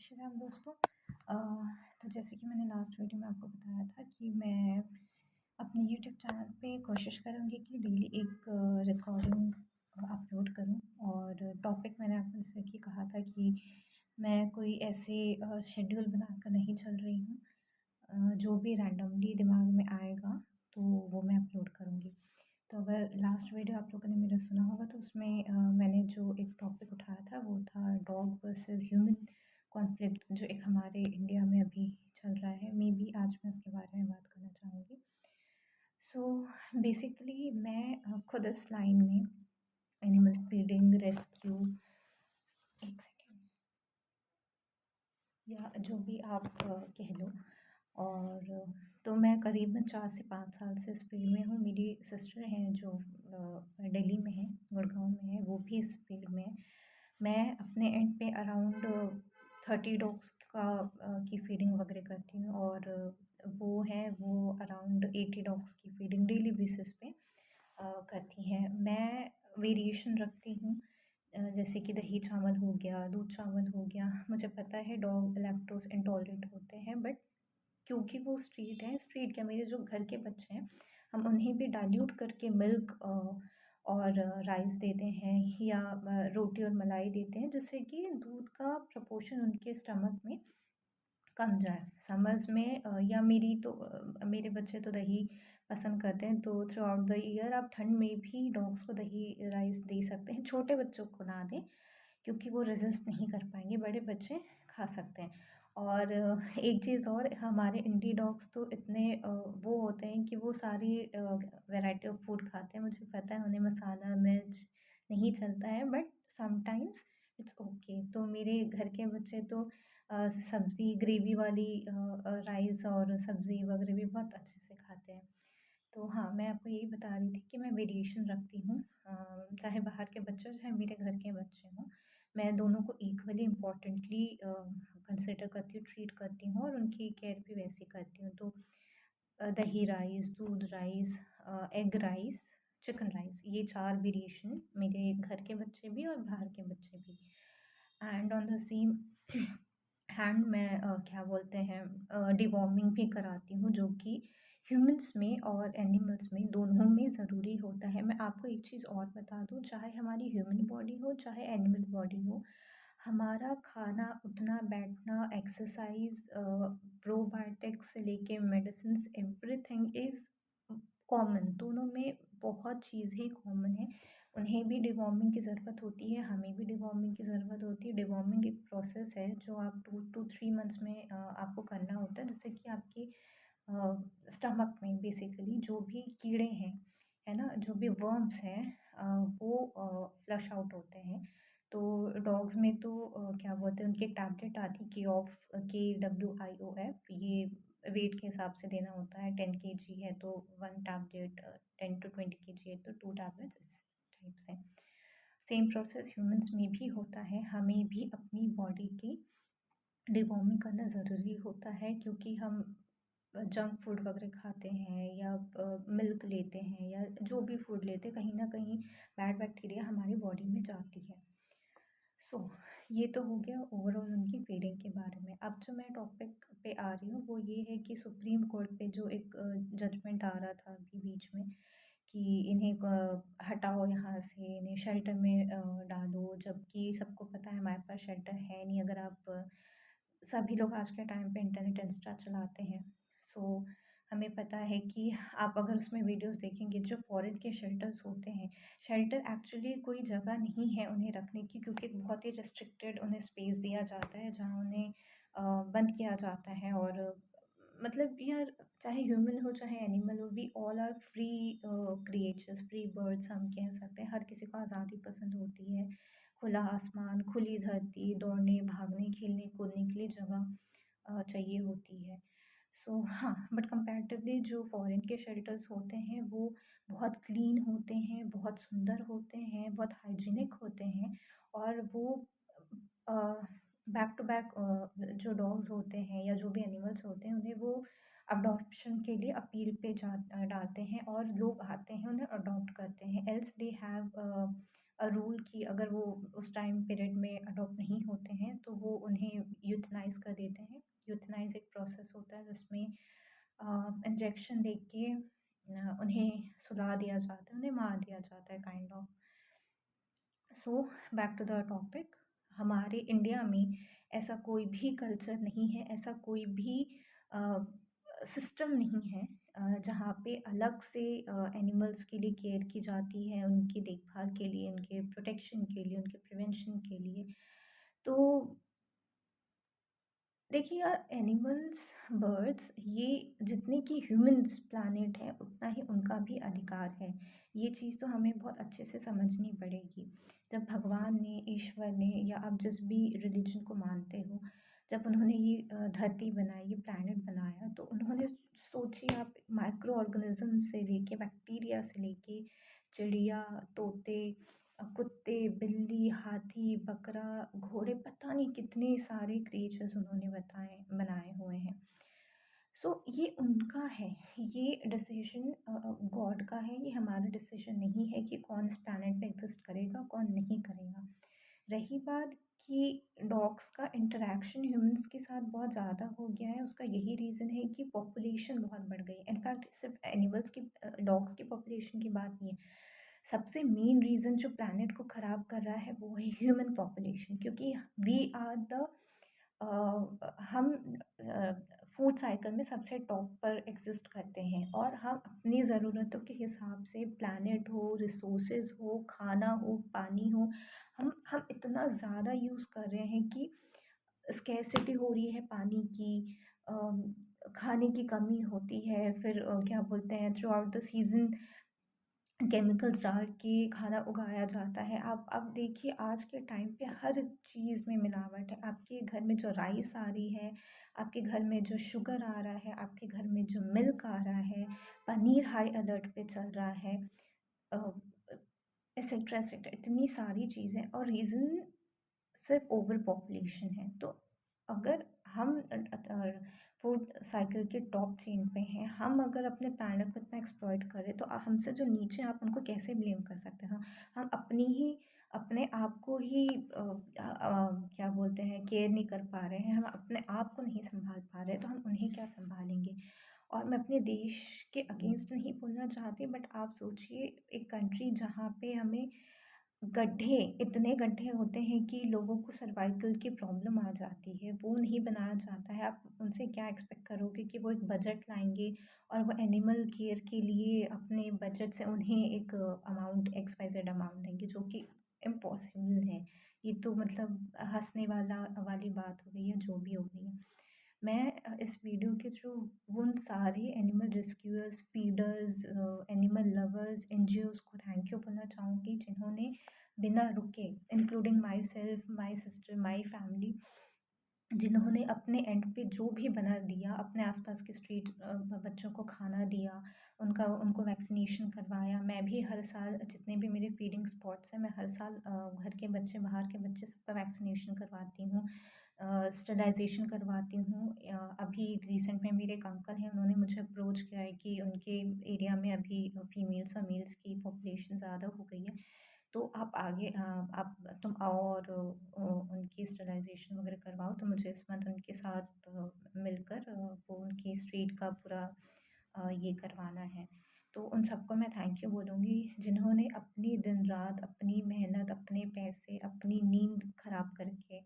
श्री राम दोस्तों। अ, तो जैसे कि मैंने लास्ट वीडियो में आपको बताया था कि मैं अपने यूट्यूब चैनल पे कोशिश करूँगी कि डेली एक रिकॉर्डिंग अपलोड करूँ। और टॉपिक मैंने आपको जैसे कि कहा था कि मैं कोई ऐसे शेड्यूल बनाकर नहीं चल रही हूँ। जो भी रैंडमली दिमाग में आएगा तो वो मैं अपलोड करूँगी। तो अगर लास्ट वीडियो आप लोगों ने मेरा सुना होगा तो उसमें मैंने जो एक टॉपिक उठाया था वो था डॉग वर्सेस ह्यूमन कॉन्फ्लिक्ट, जो एक हमारे इंडिया में अभी चल रहा है। मे बी आज मैं उसके बारे में बात करना चाहूँगी। सो बेसिकली मैं खुद इस लाइन में एनिमल फीडिंग, रेस्क्यू, एक सेकेंड, या जो भी आप कह लो। और तो मैं करीबन 4 से 5 साल से इस फील्ड में हूँ। मेरी सिस्टर हैं जो दिल्ली में है, गुड़गांव में है, वो भी इस फील्ड में है। मैं अपने एंड पे अराउंड 30 डॉग्स की फीडिंग वगैरह करती हूँ, और वो अराउंड 80 डॉग्स की फीडिंग डेली बेसिस पे करती हैं। मैं वेरिएशन रखती हूँ, जैसे कि दही चावल हो गया, दूध चावल हो गया। मुझे पता है डॉग लैक्टोज इंटॉलरेंट होते हैं, बट क्योंकि वो स्ट्रीट है, स्ट्रीट क्या, मेरे जो घर के बच्चे हैं हम उन्हें भी डाइल्यूट करके मिल्क और राइस देते हैं, या रोटी और मलाई देते हैं, जिससे कि दूध का प्रपोर्शन उनके स्टमक में कम जाए। समर्स में या मेरे बच्चे तो दही पसंद करते हैं, तो थ्रू आउट द ईयर आप ठंड में भी डॉग्स को दही राइस दे सकते हैं। छोटे बच्चों को ना दें क्योंकि वो रेजिस्ट नहीं कर पाएंगे, बड़े बच्चे खा सकते हैं। और एक चीज़ और, हमारे इंडी डॉग्स तो इतने वो होते हैं कि वो सारी वैरायटी ऑफ फूड खाते हैं। मुझे पता है उन्हें मसाला मिर्च नहीं चलता है, बट समटाइम्स इट्स ओके। तो मेरे घर के बच्चे तो सब्ज़ी ग्रेवी वाली राइस और सब्ज़ी वगैरह भी बहुत अच्छे से खाते हैं। तो हाँ, मैं आपको यही बता रही थी कि मैं वेरिएशन रखती हूँ, चाहे बाहर के बच्चे हों, चाहे मेरे घर के बच्चे हों। मैं दोनों को इक्वली इम्पोर्टेंटली कंसिडर करती हूँ, ट्रीट करती हूँ, और उनकी केयर भी वैसे करती हूँ। तो दही राइस, दूध rice, egg rice, chicken rice, ये 4 वेरिएशन मेरे घर के बच्चे भी और बाहर के बच्चे भी। And on the same hand मैं क्या बोलते हैं, डिवॉर्मिंग भी कराती हूँ, जो कि ह्यूमन्स में और एनिमल्स में दोनों में ज़रूरी होता है। मैं आपको एक चीज़ और बता दूँ, चाहे हमारी ह्यूमन बॉडी हो चाहे एनिमल बॉडी हो, हमारा खाना, उठना बैठना, एक्सरसाइज, प्रोबायोटिक्स से लेके मेडिसिन्स, एवरीथिंग इज़ कॉमन। दोनों में बहुत चीज़ें कॉमन है। उन्हें भी डिवॉर्मिंग की ज़रूरत होती है, हमें भी डिवॉर्मिंग की ज़रूरत होती है। डिवॉर्मिंग एक प्रोसेस है जो आप 2 टू 3 मंथ्स में आपको करना होता है, जिससे कि आपकी स्टमक में बेसिकली जो भी कीड़े हैं, है ना, जो भी वर्म्स हैं, वो फ्लश आउट होते हैं। तो डॉग्स में तो क्या बोलते हैं, उनकी एक टैबलेट आती है KWIOF, ये वेट के हिसाब से देना होता है। 10 kg है तो 1 टैबलेट, 10 to 20 kg है तो 2 टैबलेट्स, इस टाइप से। सेम प्रोसेस ह्यूमन्स में भी होता है। हमें भी अपनी बॉडी की डिवॉर्मिंग करना ज़रूरी होता है, क्योंकि हम जंक फूड वगैरह खाते हैं या मिल्क लेते हैं या जो भी फूड लेते हैं, कहीं ना कहीं बैड बैक्टीरिया हमारी बॉडी में जाती है। सो ये तो हो गया ओवरऑल उनकी फीडिंग के बारे में। अब जो मैं टॉपिक पे आ रही हूँ वो ये है कि सुप्रीम कोर्ट पे जो एक जजमेंट आ रहा था अभी बीच में, कि इन्हें हटाओ यहाँ से, इन्हें शेल्टर में डालो, जबकि सबको पता है हमारे पास शेल्टर है नहीं। अगर आप सभी लोग आज के टाइम पे इंटरनेट, इंस्टा चलाते हैं, सो हमें पता है कि आप अगर उसमें वीडियोस देखेंगे, जो फॉरेन के शेल्टर्स होते हैं, शेल्टर एक्चुअली कोई जगह नहीं है उन्हें रखने की, क्योंकि बहुत ही रिस्ट्रिक्टेड उन्हें स्पेस दिया जाता है जहाँ उन्हें बंद किया जाता है। और मतलब यार, चाहे ह्यूमन हो चाहे एनिमल हो, we all are free creatures, free birds हम कह सकते हैं। हर किसी को आज़ादी पसंद होती है, खुला आसमान, खुली धरती, दौड़ने भागने खेलने कूदने के लिए जगह चाहिए होती है। सो हाँ, बट कंपैरेटिवली जो फॉरेन के शेल्टर्स होते हैं वो बहुत क्लीन होते हैं, बहुत सुंदर होते हैं, बहुत हाइजीनिक होते हैं। और वो बैक टू बैक जो डॉग्स होते हैं या जो भी एनिमल्स होते हैं, उन्हें वो अडॉप्शन के लिए अपील पे डालते हैं, और लोग आते हैं उन्हें अडॉप्ट करते हैं। एल्स दे हैव रूल कि अगर वो उस टाइम पीरियड में अडॉप्ट नहीं होते हैं तो वो उन्हें यूथनाइज़ कर देते हैं। यूथनाइज़ एक प्रोसेस होता है जिसमें इंजेक्शन दे के उन्हें सुला दिया जाता है, उन्हें मार दिया जाता है kind of. So back to the topic, हमारे इंडिया में ऐसा कोई भी कल्चर नहीं है, ऐसा कोई भी सिस्टम नहीं है जहाँ पे अलग से एनिमल्स के लिए केयर की जाती है, उनकी देखभाल के लिए, उनके प्रोटेक्शन के लिए, उनके प्रिवेंशन के लिए। तो देखिए यार, एनिमल्स, बर्ड्स, ये जितने कि ह्यूमन्स प्लैनेट है उतना ही उनका भी अधिकार है। ये चीज़ तो हमें बहुत अच्छे से समझनी पड़ेगी। जब भगवान ने, ईश्वर ने, या आप जिस भी रिलीजन को मानते हो, जब उन्होंने ये धरती बनाई, ये प्लैनेट बनाया, तो उन्होंने, सोचिए आप, माइक्रो ऑर्गेनिज्म से लेके, बैक्टीरिया से लेके, चिड़िया, तोते, कुत्ते, बिल्ली, हाथी, बकरा, घोड़े, पता नहीं कितने सारे क्रिएचर्स उन्होंने बनाए हुए हैं। सो ये उनका है, ये डिसीजन गॉड का है, ये हमारा डिसीजन नहीं है कि कौन इस प्लैनेट पे एग्जिस्ट करेगा, कौन नहीं करेगा। रही बात कि डॉग्स का इंटरेक्शन ह्यूमंस के साथ बहुत ज़्यादा हो गया है, उसका यही रीज़न है कि पॉपुलेशन बहुत बढ़ गई। इनफैक्ट सिर्फ एनिमल्स की, डॉग्स की पॉपुलेशन की बात नहीं है, सबसे मेन रीज़न जो प्लैनेट को ख़राब कर रहा है वो है ह्यूमन पॉपुलेशन। क्योंकि वी आर द हम फूड साइकिल में सबसे टॉप पर एग्जिस्ट करते हैं, और हम अपनी ज़रूरतों के हिसाब से, प्लैनेट हो, रिसोर्सेज हो, खाना हो, पानी हो, हम इतना ज़्यादा यूज़ कर रहे हैं कि स्कैरसिटी हो रही है पानी की, अम, खाने की कमी होती है। फिर क्या बोलते हैं, through out the season chemicals डाल के खाना उगाया जाता है। आप देखिए, आज के टाइम पे हर चीज़ में मिलावट है। आपके घर में जो राइस आ रही है, आपके घर में जो शुगर आ रहा है, आपके घर में जो मिल्क आ रहा है, पनीर हाई अलर्ट पे चल रहा है, एसेट्रा एसेट्रा, इतनी सारी चीज़ें, और रीज़न सिर्फ ओवर पॉपुलेशन है। तो अगर हम फूड साइकिल के टॉप चेन पे हैं, हम अगर अपने प्लैनेट को इतना एक्सप्लॉइट करें, तो हमसे जो नीचे, आप उनको कैसे ब्लेम कर सकते हैं? हम अपनी ही, अपने आप को ही क्या बोलते हैं, केयर नहीं कर पा रहे हैं, हम अपने आप को नहीं संभाल पा रहे, तो हम उन्हें क्या संभालेंगे? और मैं अपने देश के अगेंस्ट नहीं बोलना चाहती, बट आप सोचिए, एक कंट्री जहाँ पे हमें गड्ढे, इतने गड्ढे होते हैं कि लोगों को सर्वाइकल की प्रॉब्लम आ जाती है, वो नहीं बनाया जाता है। आप उनसे क्या एक्सपेक्ट करोगे कि वो एक बजट लाएंगे और वो एनिमल केयर के लिए अपने बजट से उन्हें एक amount, X Y Z amount देंगे, जो कि इम्पॉसिबल है। ये तो मतलब हंसने वाली बात हो गई है, जो भी हो गई है। मैं इस वीडियो के थ्रू उन सारे animal rescuers, feeders, animal lovers, NGOs को थैंक यू बोलना चाहूँगी, जिन्होंने बिना रुके, including my self, my sister, my family, जिन्होंने अपने एंड पे जो भी बना दिया, अपने आसपास के स्ट्रीट बच्चों को खाना दिया, उनको वैक्सीनेशन करवाया। मैं भी हर साल, जितने भी मेरे फीडिंग स्पॉट्स हैं, मैं हर साल घर के बच्चे, बाहर के बच्चे, सबका वैक्सीनेशन करवाती हूँ, स्टरलाइजेशन करवाती हूँ। अभी रिसेंट में मेरे एक अंकल हैं, उन्होंने मुझे अप्रोच किया है कि उनके एरिया में अभी फीमेल्स और मेल्स की पॉपुलेशन ज़्यादा हो गई है, तो आप आगे, आप, तुम आओ और उनकी स्टरलाइजेशन वगैरह करवाओ। तो मुझे इस मंथ उनके साथ मिलकर वो उनकी स्ट्रीट का पूरा ये करवाना है। तो उन सबको मैं थैंक यू बोलूँगी, जिन्होंने अपनी दिन रात, अपनी मेहनत, अपने पैसे, अपनी नींद खराब करके,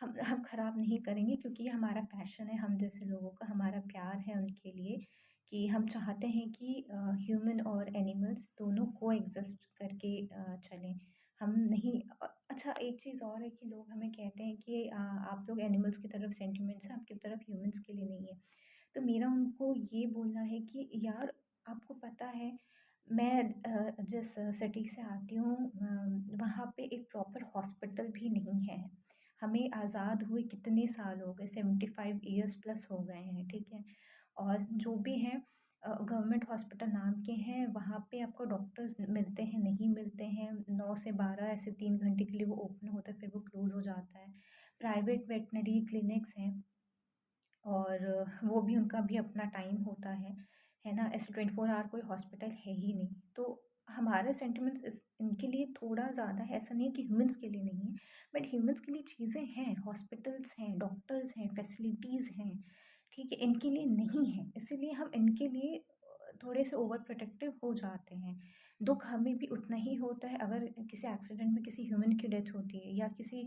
हम खराब नहीं करेंगे, क्योंकि ये हमारा पैशन है, हम जैसे लोगों का, हमारा प्यार है उनके लिए, कि हम चाहते हैं कि ह्यूमन और एनिमल्स दोनों कोएग्जिस्ट करके चलें। हम नहीं, अच्छा, एक चीज़ और है कि लोग हमें कहते हैं कि आप लोग एनिमल्स की तरफ सेंटिमेंट्स हैं, आपकी तरफ ह्यूमंस के लिए नहीं है। तो मेरा उनको ये बोलना है कि यार, आपको पता है, मैं जिस सिटी से आती हूँ, वहाँ पे एक प्रॉपर हॉस्पिटल भी नहीं है। हमें आज़ाद हुए कितने साल हो गए, 75 ईयर्स प्लस हो गए हैं, ठीक है? और जो भी हैं, गवर्नमेंट हॉस्पिटल नाम के हैं, वहाँ पे आपको डॉक्टर्स मिलते हैं, नहीं मिलते हैं, 9 से 12 ऐसे 3 घंटे के लिए वो ओपन होता है, फिर वो क्लोज़ हो जाता है। प्राइवेट वेटनरी क्लिनिक्स हैं, और वो भी, उनका भी अपना टाइम होता है ना? ऐसे 24 आवर कोई हॉस्पिटल है ही नहीं। तो हमारे सेंटिमेंट्स इस इनके लिए थोड़ा ज़्यादा है, ऐसा नहीं है कि ह्यूमन्स के लिए नहीं है, बट ह्यूमन्स के लिए चीज़ें हैं, हॉस्पिटल्स हैं, डॉक्टर्स हैं, फैसिलिटीज़ हैं, ठीक है? इनके लिए नहीं है, इसीलिए हम इनके लिए थोड़े से ओवर प्रोटेक्टिव हो जाते हैं। दुःख हमें भी उतना ही होता है अगर किसी एक्सीडेंट में किसी ह्यूमन की डेथ होती है या किसी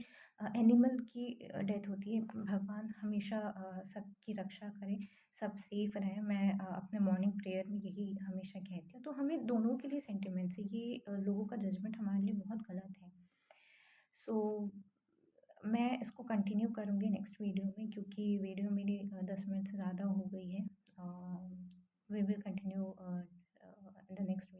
एनिमल की डेथ होती है। भगवान हमेशा सबकी रक्षा करे, सब सेफ रहें। मैं अपने मॉर्निंग प्रेयर में यही हमेशा कहती हूँ। तो हमें दोनों के लिए सेंटिमेंट्स है, ये लोगों का जजमेंट हमारे लिए बहुत गलत है। सो मैं इसको कंटिन्यू करूँगी नेक्स्ट वीडियो में, क्योंकि वीडियो मेरी 10 मिनट से ज़्यादा हो गई है। We will continue in the next